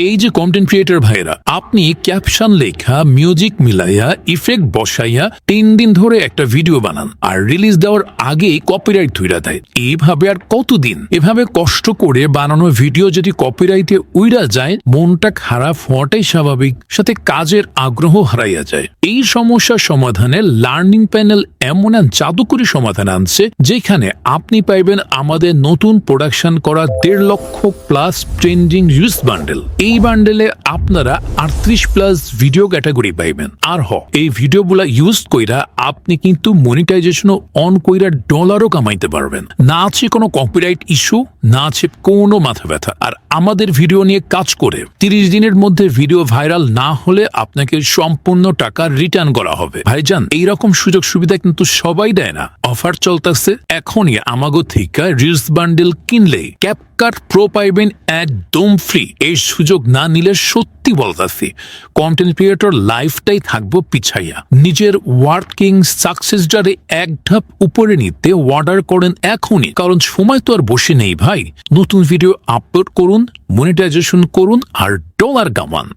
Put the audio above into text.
এই যে content creator ভাইরা, আপনি ক্যাপশন লেখা, মিউজিক মিলাইয়া, ইফেক্ট বসাইয়া 3 দিন ধরে একটা ভিডিও বানান আর রিলিজ দেওয়ার আগে কপিরাইট ধইরা দেয়। এইভাবে আর কতদিন? এভাবে কষ্ট করে বানানো ভিডিও যদি কপিরাইটে উইরা যায়, মনটা খারাপ হওয়াটাই স্বাভাবিক, সাথে কাজের আগ্রহ হারাইয়া যায়। এই সমস্যার সমাধানে লার্নিং প্যানেল এমন এক জাদুকরী সমাধান আনছে, যেখানে আপনি পাইবেন আমাদের নতুন প্রোডাকশন করা 1.5 লক্ষ প্লাস ট্রেন্ডিং রিলস বান্ডেল। এই বান্ডেলে আপনারা 38 প্লাস ভিডিও ক্যাটাগরি পাইবেন। আর এই ভিডিওগুলা ইউজ কইরা আপনি কিন্তু মনিটাইজেশনও অন কইরা ডলারও কামাইতে পারবেন। না আছে কোনো কপিরাইট ইস্যু, না আছে কোনো মাথা ব্যথা। আর আমাদের ভিডিও নিয়ে কাজ করে 30 দিনের মধ্যে ভিডিও ভাইরাল না হলে আপনাকে সম্পূর্ণ টাকা রিটার্ন করা হবে। ভাইজান, এইরকম সুযোগ সুবিধা কিন্তু সবাই দেয় না। অফার চলতেছে, এখনই আমাগো থেকে রিলস বান্ডেল কিনলে ক্যাপকাট প্রো পাইবেন একদম ফ্রি। এই সুযোগ না নিলে সত্যি বলতাছি কন্টেন্ট ক্রিয়েটর লাইফটাই থাকবো পিছাইয়া। নিজের ওয়ার্কিং সাকসেসটারে এক ধাপ উপরে নিতে অর্ডার করেন এখনই, কারণ সময় তো আর বসে নেই ভাই। নতুন ভিডিও আপলোড করুন, মনিটাইজেশন করুন আর ডলার কামান।